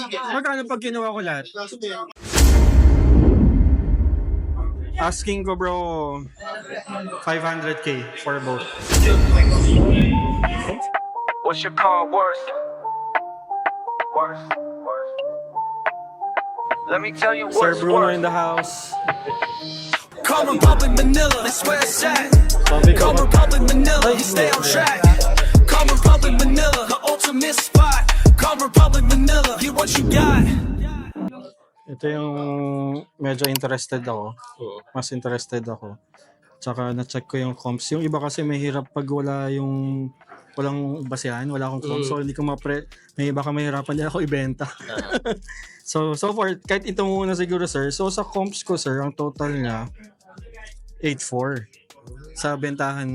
Magkano pag kinuha ko lahat? Asking ko bro, 500k for both. What's your car worth? Worth. Let me tell you Sir what's Bruno worth. in the house. Come Republic Manila, that's where it's at. Come Republic Manila, you stay on track. Come Republic Manila, the ultimate spot. Come Republic Manila, get what you got. Ito yung medyo interested ako. Mas interested ako. Tsaka na-check ko yung comps. Yung iba kasi mahirap pag walang basihan, wala akong comps. So hindi ko may iba ka mahirapan din ako ibenta. So far, kahit ito muna siguro sir. So sa comps ko sir, ang total niya 8.4 sa bentahan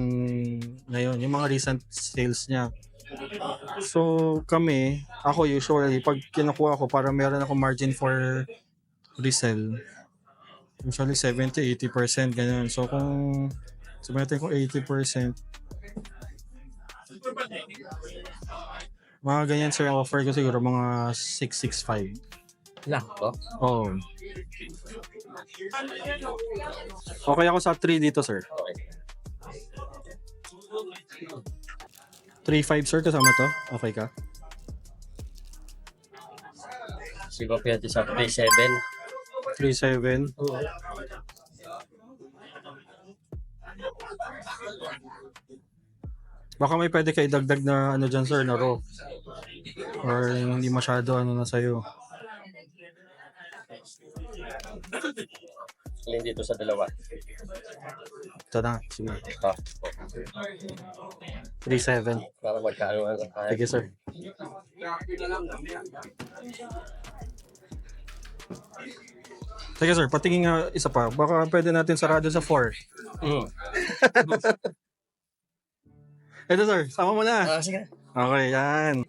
ngayon, yung mga recent sales niya. So ako usually pag kinukuha ko para meron ako margin for resell, usually 70-80% ganyan. So kung sabihin ko 80%, mga ganyan sir, ang offer ko siguro mga 665. Nako. Oh. Okay ako sa 3 dito sir. Okay. 3.5 sir, kasama to? Okay ka? Siguro kaya sa 37. 3.7. Baka may pwede kayo dagdag na ano dyan sir, na raw. Or hindi masyado ano na sa'yo. Alin dito sa dalawa. Ito na, sige. Ah, 3.7. para magkaano ang kaya. Sige sir. Sige sir, patingin nga isa pa. Baka pwede natin sarado sa 4. Ito sir, sama mo na. Sige. Okay, yan.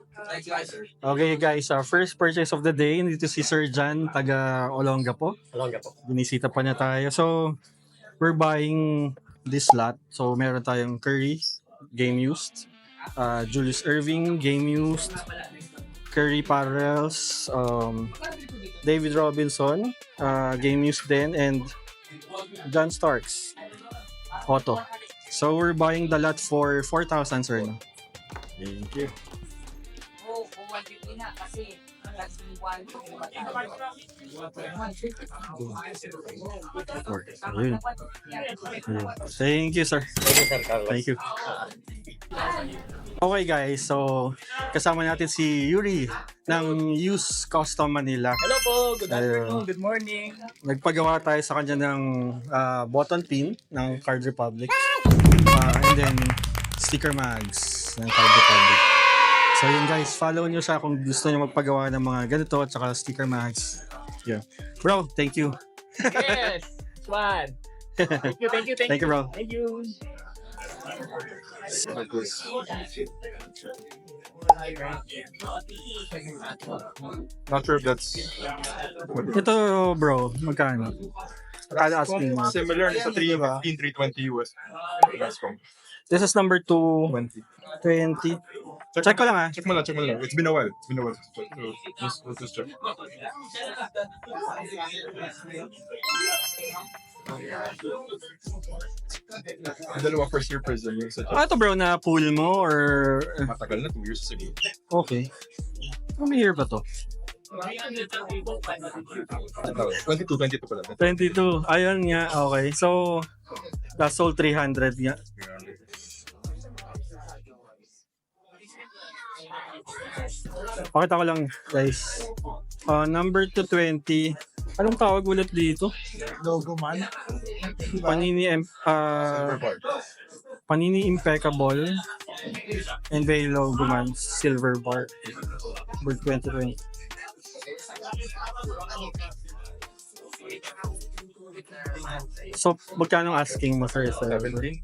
Okay guys, first purchase of the day. Dito si Sir Jan, taga Olongapo. Alongga po. Binisita pa niya tayo. So, we're buying this lot. So, meron tayong Curry, game used. Julius Irving, game used. Curry Parrels, David Robinson, game used din. And John Starks, auto. So, we're buying the lot for 4,000 sir. No? Thank you. Ayun. Thank you, sir. Thank you, Sir Carlos. Thank you. Okay guys, so kasama natin si Yuri ng Use Custom Manila. Hello po, good afternoon, Ayun. good morning. Nagpagawa tayo sa kanya ng button pin ng Card Republic. And then sticker mags ng Card Republic. So yun guys, follow nyo siya kung gusto nyo magpagawa ng mga ganito at saka sticker mags. Yeah. Bro, thank you. Yes, fun. Thank you. Thank you, bro. Thank you. Not sure if that's Ito bro, magkano? I'll ask you. similar sa 315, 320 US. This is number 220. 20. Check ko lang ha. Check mo lang. It's been a while. So, let's just check. Ang dalawa first year prison yung sa Ito bro, na pool mo or... matagal na, 2 years ago. Okay. How many year ba to? 22 pala. 22. Ayun nga, okay. So, last sold 300 nga. Pakita ko lang guys. Number 220. Anong tawag ulit dito? Logo man. Panini Impeccable and very logo man, silver bar. Bird 2020. So, magkano asking mo sir? 17.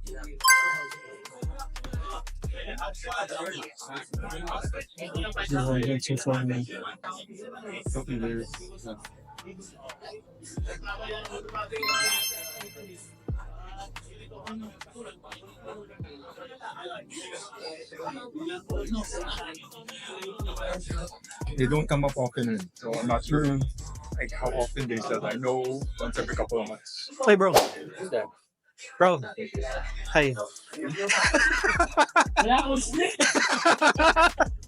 They don't come up often, so I'm not sure like how often they sell. I know once every couple of months. Hey, bro. Bro. Hi.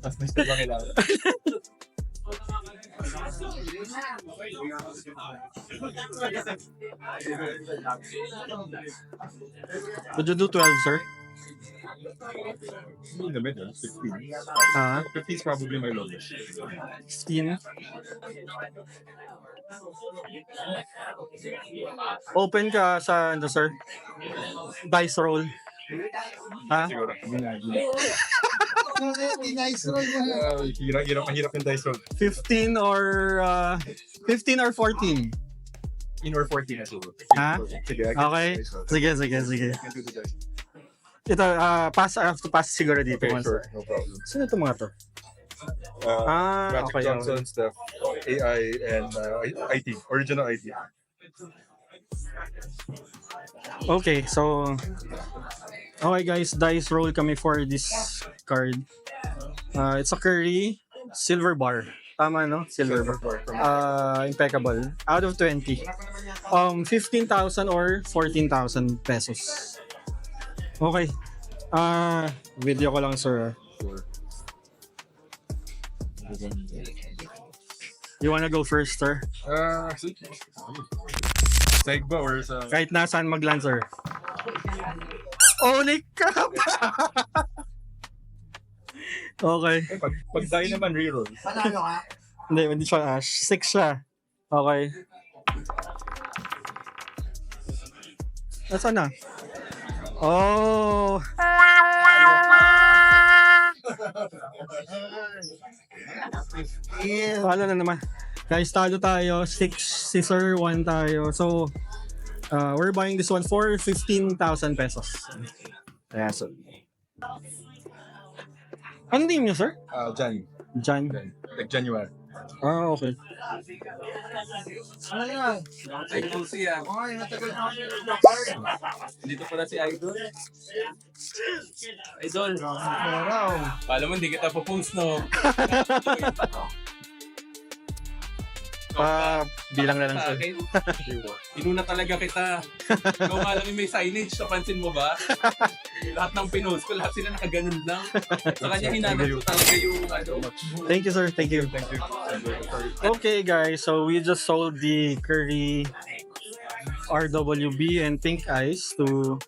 Mas may still ba kailangan? Would you do 12, sir? In the middle, 15. Ah, 15 is probably my lowest. 16. Open ka sa, ano, sir? Dice roll. Ha? Siguro. Hirap yung dice roll. 15 or 14? In or 14 na siguro. Ha? Sige, I can Okay. do dice roll. Sige. I can do the dice. Ito, pass, I have to pass siguro dito. Okay, once. sure. No problem. Sino ito mga to? Magic Okay. Johnson, Steph, AI, and IT. Original IT. Okay, so okay guys, dice roll kami for this card. It's a Curry silver bar. Tama, no? Silver bar. Impeccable. Out of 20. 15,000 or 14,000 pesos. Okay. Video ko lang, sir. Sure. You wanna go first, sir? Seg ba or sa... Kahit nasaan mag-land, sir. Holy crap! Okay. Pag die naman, reroll. Hindi siya ash. 6 siya. Okay. Nasaan na? Oh! Talo na naman. Guys, talo tayo. 6 scissor, 1 tayo. So, we're buying this one for 15,000 pesos. Yeah, so. Ano name niyo, sir? Jan. Jan. Like January. Okay. Idol siya. Dito pala si Idol. Idol. Pala mo, hindi kita po-post, no? Bilang na lang, Sa sir. akin, inuna talaga kita. Ikaw nga lang yung may signage, napansin mo ba? Lahat ng pinost ko, lahat sila nakaganon lang. Sa kanya hinanap ko talaga yung ano. Thank you, sir. Thank you. Thank you. Okay, guys. So, we just sold the Curry RWB and Pink Eyes to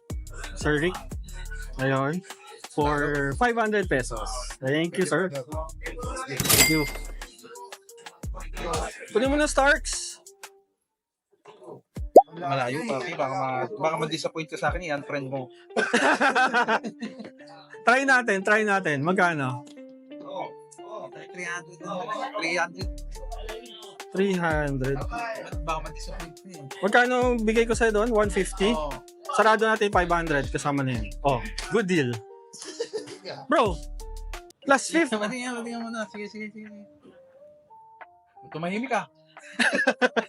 Sir Rick. Ayun. For 500 pesos. Thank you, sir. Thank you. Kunin mo na, Starks. Malayo pa, okay? Baka ma-disappoint ka sa akin, yan, friend mo. Try natin. Magkano? 300. 300. Baka ma-disappoint ka eh. Magkano bigay ko sa'yo doon? 150? Oo. Sarado natin 500 kasama na yun. Oh, good deal. Bro, plus 50. Matingnan mo na. Sige. Tumahimik ka.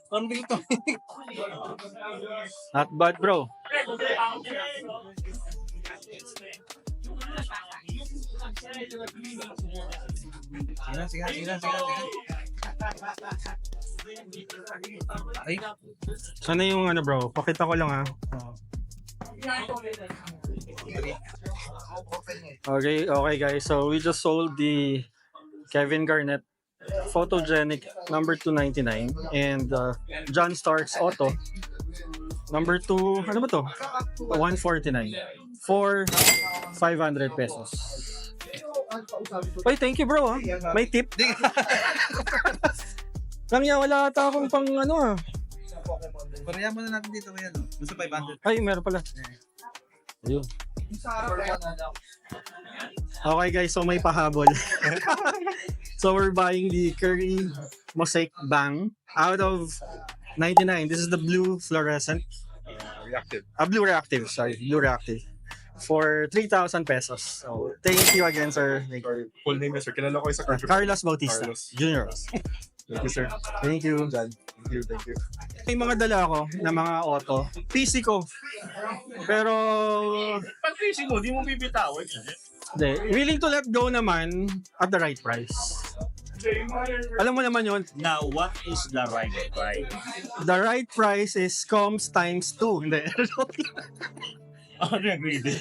Parang bigla tumahimik. Not bad, bro. Sige. Ay, Sana yung ano, bro? Pakita ko lang, ha. Okay guys. So we just sold the Kevin Garnett Photogenic number 299 and John Starks Auto number 2, ano ba to? 149 for 500 pesos. Oy, thank you, bro, ha. May tip. Kanya wala ata akong pang ano, ha. pareha mo na natin dito ngayon. Doon sa 500. Ay, meron pala. Ayun. Okay guys, so may pahabol. So we're buying the Curry Mosaic Bang out of 99. This is the blue fluorescent. Reactive. Blue reactive, for 3,000 pesos. So thank you again, sir. Thank you. Full name niya, sir. Kilala ko yung sa card. Carlos Bautista Carlos. Jr. Thank you, sir. Thank you. Jan. Thank you. May mga dala ako na mga auto. PC ko. Pero, Pag PC mo, di mo bibitawan. hindi. Willing to let go naman at the right price. Alam mo naman yon. Now, what is the right price? The right price is comms times 2. Hindi. Ano yung greedy?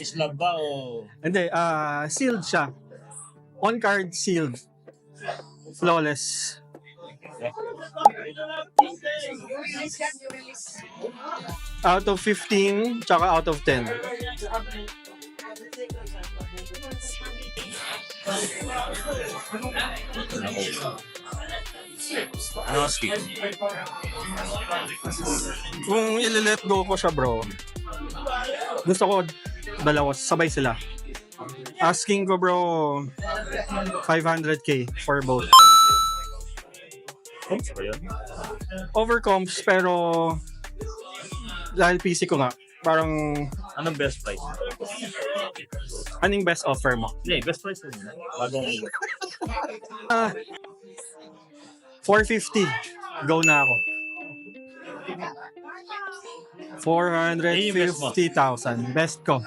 Islam ba o... Hindi. Sealed siya. On card sealed. Flawless. Out of 15, tsaka out of 10. Ano speak? Kung i-let go ko siya, bro, gusto ko dalawa, sabay sila. Asking ko, bro, 500k for both. Oops, ba yun? Over comps, pero dahil PC ko nga, parang Anong best price? anong best offer mo? Hindi, best price mo. Bagong... 450. Go na ako. 450,000. Best ko.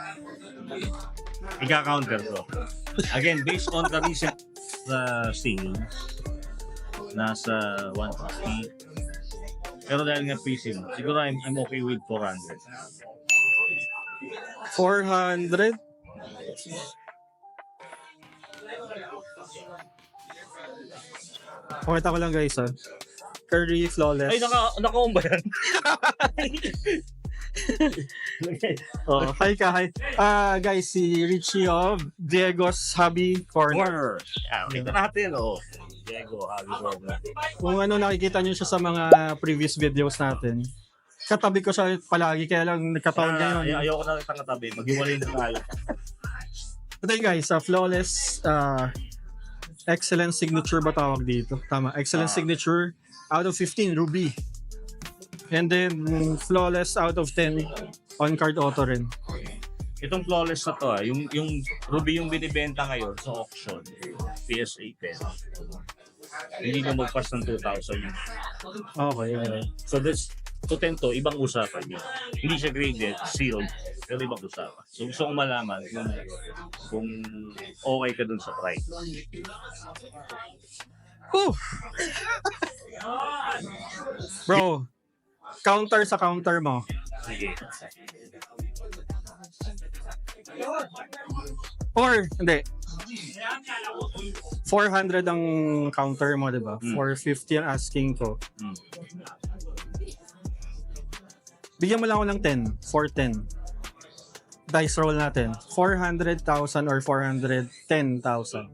Ika-counter ko. Again, based on the recent sales, nasa 150. Pero dahil nga PC mo, siguro I'm okay with 400. 400? Pakita ko lang guys ha. Curry Flawless. Ay, naka-on ba yan? Oh, hi ka, hi. Guys, si Richie of Diego's Hobby Corner. Corner. Kita natin, oh. Diego, Javi Corner. Kung ano nakikita niyo siya sa mga previous videos natin. Katabi ko siya palagi, kaya lang nagkataon ngayon. Ayoko na kitang katabi. Maghiwalay na tayo. Ito yun guys, Flawless excellent signature ba tawag dito? Tama, excellent signature out of 15, Ruby. And then Flawless out of 10, on card auto rin. Itong flawless na to, yung Ruby yung binibenta ngayon sa auction, PSA 10. Hindi na magpas ng 2,000. Okay, okay. So that's, to 10 to, ibang usapan yun. Hindi siya graded, sealed, pero ibang usapan. So gusto kong malaman kung okay ka dun sa price. Whew. Bro, counter sa counter mo. Sige. Or, hindi. 400 ang counter mo, diba? 450 ang asking ko. Bigyan mo lang ako ng 10. 410. Dice roll natin. 400,000 or 410,000.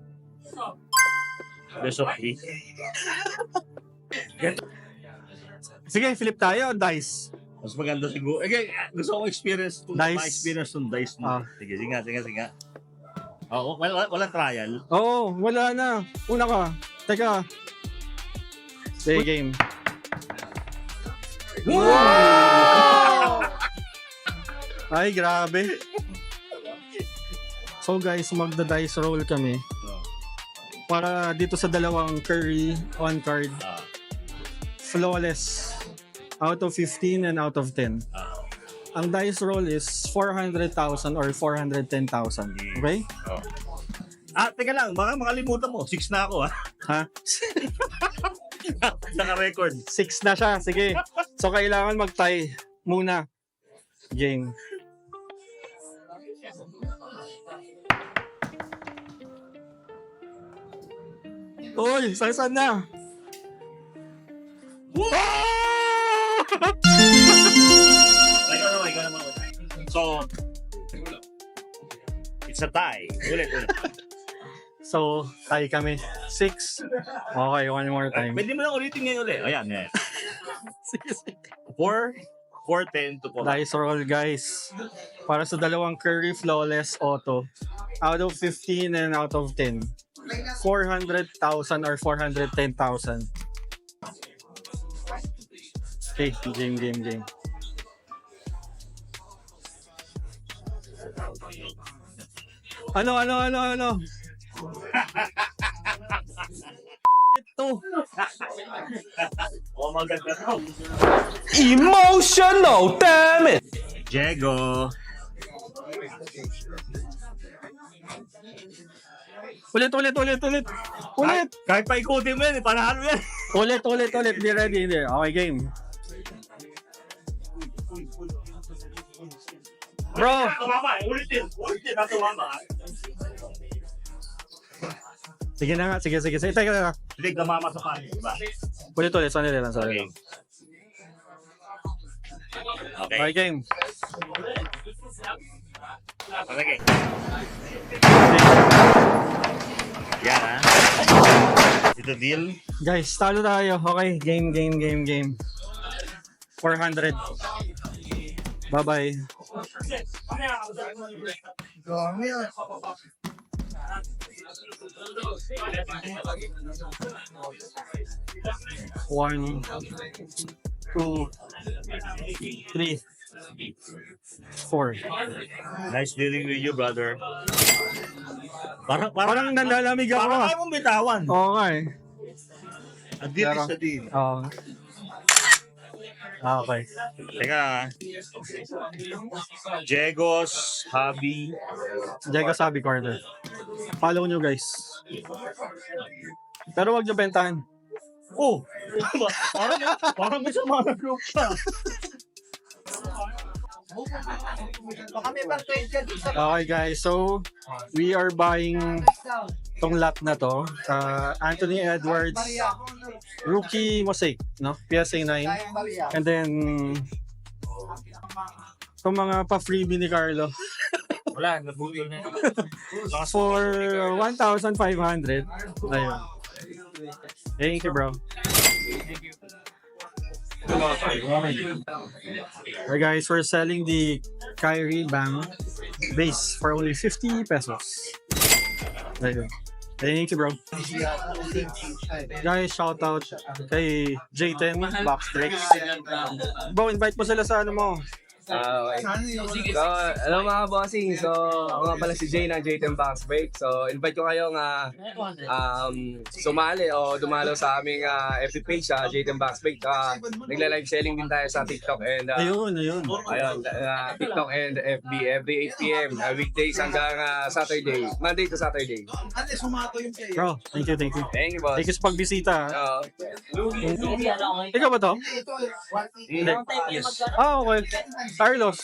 Best of 3. Sige, flip tayo. Dice. Mas maganda siguro. Okay, gusto kong experience ma-experience ng dice mo. Sige, sige nga. Oh, walang trial. Oo, wala na. Una ka. Teka. Sige, game. Ay, grabe. So guys, magda-dice roll kami. Para dito sa dalawang Curry on card. Flawless. Out of 15 and out of 10. Ang dice roll is 400,000 or 410,000. Okay? Teka lang, baka makalimutan mo. 6 na ako, ha? Ha? Naka-record. 6 na siya. Sige. So kailangan mag-tie muna. Game. Uy, saan na? Ikaw naman. So, it's a tie. Ulit. So, tie kami. 6. Okay, one more time. Pwede mo lang ulitin ngayon ulit. Ayan. Sige, sige. 410 to 4. Dice roll, guys. Para sa dalawang Curry Flawless Auto. Out of 15 and out of 10. 400,000 or 410,000. Okay, game. Ano? Ito. to. Oh, maganda to. Emotional, damn it! Diego. Ulit. Kahit pa ikutin mo yan, panalo yan. Ulit. Di ready. Hindi. Okay, game. Bro! Tumama, ulitin, na tumama. Sige na nga. Sige. Teka na. Hindi, tumama sa panin, diba? Ulit. Sanay lang. Okay. Okay, game. Okay. Yan ha. Ito deal. Guys, talo tayo. Okay, game. 400. Bye-bye. One, two, three, four. Nice dealing with you, brother. Parang nanlalamig ako. Parang ayaw mong bitawan. Oo nga eh. A deal is a deal. Oo. Okay. Teka. Jegos, Javi. Diego Sabi Carter. Follow nyo guys. Pero wag nyo bentahan. Oh! parang may sama na group pa. Okay guys, so we are buying tong lot na to. Anthony Edwards, rookie mosaic, no? PSA 9. And then itong mga pa-freebie ni Carlo. Wala, nabulil na. For 1,500. Ayun. Thank you, bro. Alright guys, we're selling the Kyrie Bang base for only 50 pesos. Ayun. Thank you, bro. Guys, shout out kay J10 Box Breaks. Bro, invite mo sila sa ano mo. Okay. So, hello mga bossing. So, ako nga pala si Jay ng J10 Box Break. So, invite ko kayo nga sumali o dumalo sa aming FB page, J10 Box Break. Nagla-live selling din tayo sa TikTok and Ayun. TikTok and FB every 8 PM, weekdays hanggang Saturday, Monday to Saturday. Bro, thank you. Thank you, boss. Thank you sa pagbisita. Ikaw ba to? Hindi. Yes. Ah, okay. Carlos.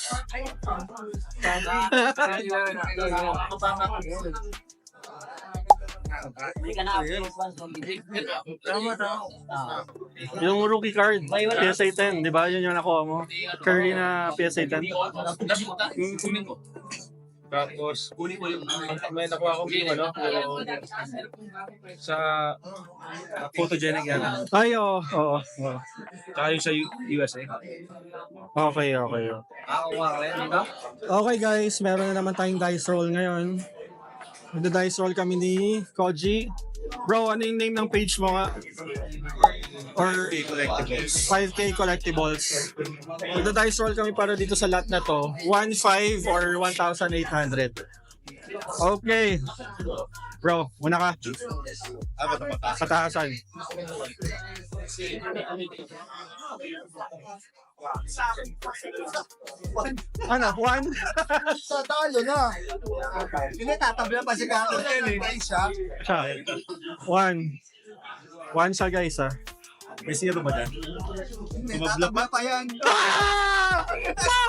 Yung rookie card, PSA 10, di ba? Yun yung nakuha mo. Curry na PSA 10. Tapos, kunin mo yung may nakuha akong game, sa photogenic yan. Ay, oo. Tsaka yung sa USA. Okay. Okay guys, meron na naman tayong dice roll ngayon. Magda-dice roll kami ni Koji. Bro, ano yung name ng page mo nga? Or 5K Collectibles. Magda-dice roll kami para dito sa lot na to. 1,500 or 1,800. Okay. Bro, muna ka. Pataasan. Ano? One? Sa talo na. Hindi tatabla pa si Carlos yan eh. Siya. One. One siya guys May zero ba dyan? Tatabla pa yan.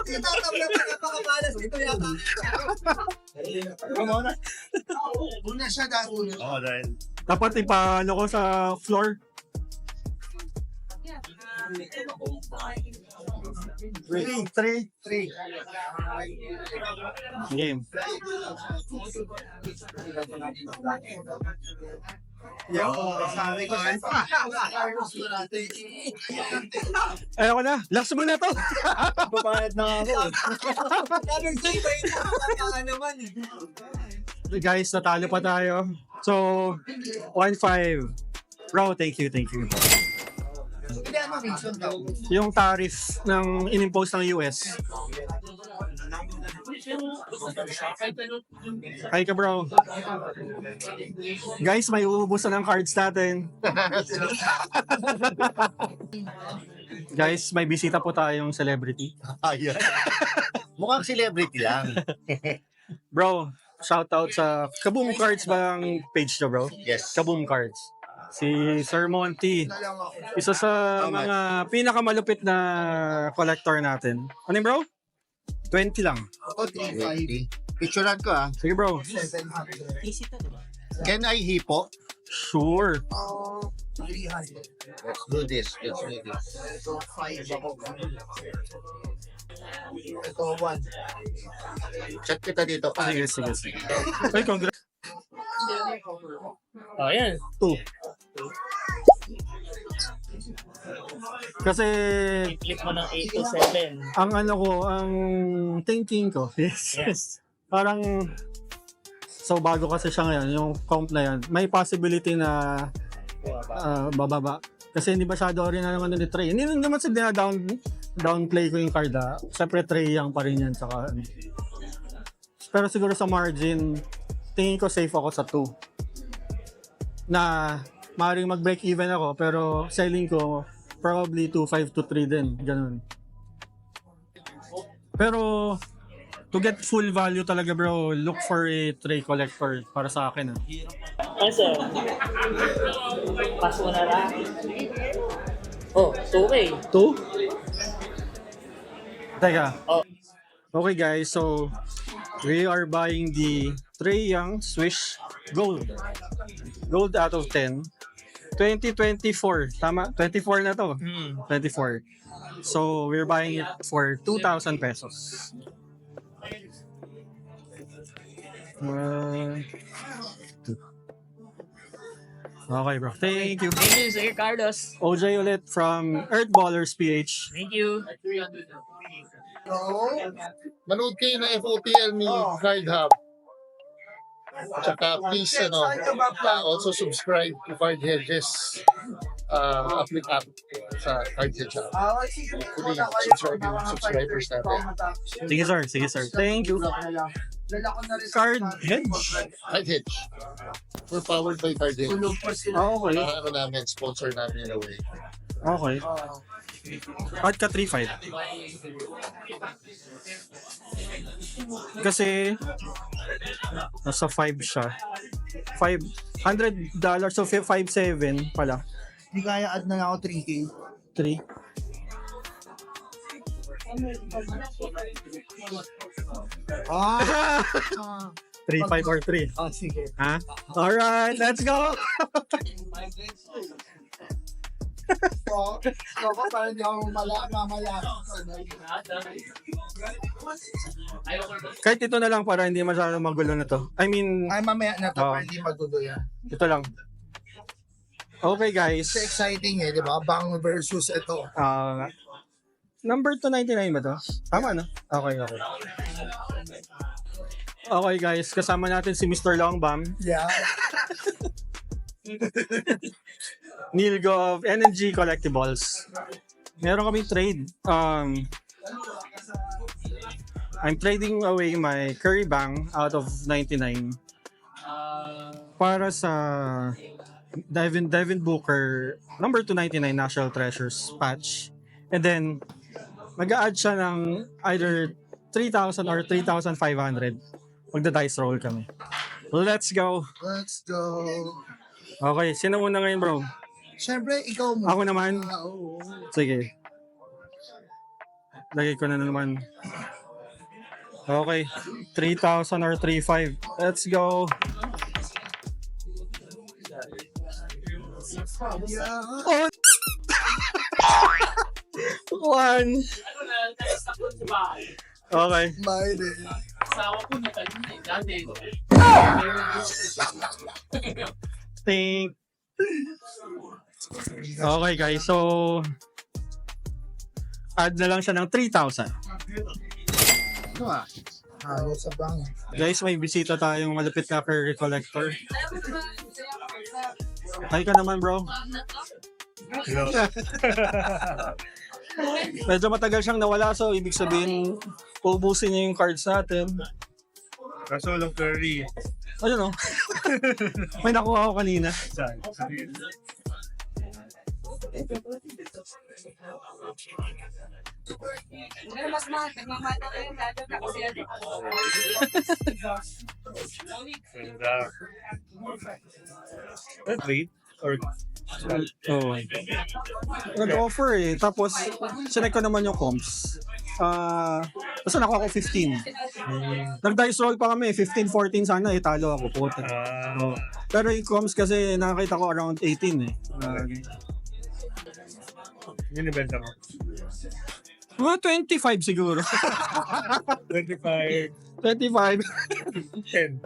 Tatabla pa yan pakamalas. Ito yata. Una siya dahil. Oo, dahil. Dapat ipaano ko sa floor. Three. Game. Sabi ko ay Ayoko na. Last mo na to. papayad na ako. Sabi ko naman eh. Guys, natalo pa tayo. So, 1,500. Bro, thank you. Hindi ano reason daw. Yung tariff ng in-impose ng US. Hi ka, bro. Guys, may uubusan ng cards natin. Guys, may bisita po tayong celebrity. Ayun. Mukhang celebrity lang. Bro, shout out sa Kaboom Cards bang page nyo, bro? Yes. Kaboom Cards. Si Sir Monty, isa sa mga pinakamalupit na collector natin. Ano yun, bro? 20 lang. Picturean ko ah. Sige, bro. Can I hipo? Sure. Let's do this. Let's do this. Ito, one. Chat kita dito. Sige, sige, sige. Ay, congrats. Oh, yan. 2. Kasi Click mo ng 8 to 7. ang ano ko, ang thinking ko, yes. Parang so bago kasi siya ngayon, yung comp na yan, may possibility na bababa. Kasi hindi masyado rin na naman ni Trey. Hindi naman sa downplay ko yung card ah. Siyempre Trey Young pa rin yan. Saka, pero siguro sa margin, tingin ko safe ako sa 2. Na maaaring mag-break even ako, pero selling ko probably 2.5 to 3 din. Ganun. Pero to get full value talaga, bro, look for a Trey collector para sa akin. Ano, sir? Pass mo na lang. Oh, 2K. 2? Teka. Oh. Okay guys, so we are buying the Trey Young Swish Gold. Gold out of 10. 2024. Tama? 24 na to. 24. So we're buying it for 2,000 pesos. Okay bro. Thank you. Thank you, Sir Carlos. OJ ulit from Earthballers PH. Thank you. Manood kayo ng FOTL ni Card Hub. Tsaka please, also subscribe to Card Hedges app sa Card Hedges app. Hopefully, subscribe yung subscribers natin. Sige sir, sige sir. Thank you. Card Hedge. Card Hedge. We're powered by Card Hedge. Okay. Ano namin, sponsor namin in a way. Okay. At ka 3.5. Kasi nasa 5 siya. $500 so 5.7 pala. Hindi kaya add na lang ako 3K. 3. Ah! 3.5 or 3. Ah, sige. Ha? Alright, let's go! So, parang hindi ako mamala. Kahit ito na lang para hindi masyadong magulo na to. I mean, Ay, mamaya na to, Oh. para hindi magulo yan. ito lang. Okay guys. It's exciting di ba? Bang versus ito. Number 299 ba to? Tama no? Okay, okay. Okay guys, kasama natin si Mr. Longbam, Yeah. Nilgo of NNG Collectibles. Meron kaming trade. I'm trading away my Curry Bang out of 99 para sa Devin Booker number 299 National Treasures patch. And then mag-a-add siya ng either 3,000 or 3,500. Magda-dice roll kami. Let's go! Let's go. Okay, sino muna ngayon bro? Siyempre, ikaw mo. Ako naman? Oo. Sige. Lagay ko na naman. Okay. 3,000 or 3,500. Let's go. Oh! One. Okay. Mayre. Think. Okay guys, so add na lang siya ng 3,000. Ano ah? Halo sa bang. Guys, may bisita tayong malapit na Curry collector. Hi ka naman bro. Medyo matagal siyang nawala, so ibig sabihin, uubusin niya yung cards natin. Kaso lang curry. Ayun o. May nakuha ko kanina. Mas mahal, nagmamata ko yung dati na kasi yan. Wait. Or Oo. Nag-offer eh. Tapos, sinek ko naman yung comps. Basta nakuha ko 15. Nag-dice roll pa kami. 15-14 sana. Talo ako. Puta. Oo. Pero yung comps kasi nakakita ko around 18 eh. yun ibenta mo. Mga 25 siguro. 25, 25. 10.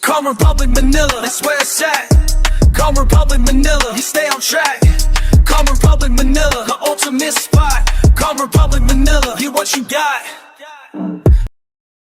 Come Republic Manila, that's where it's at. Come Republic Manila, you stay on track. Come Republic Manila, the ultimate spot. Come Republic Manila, get what you got.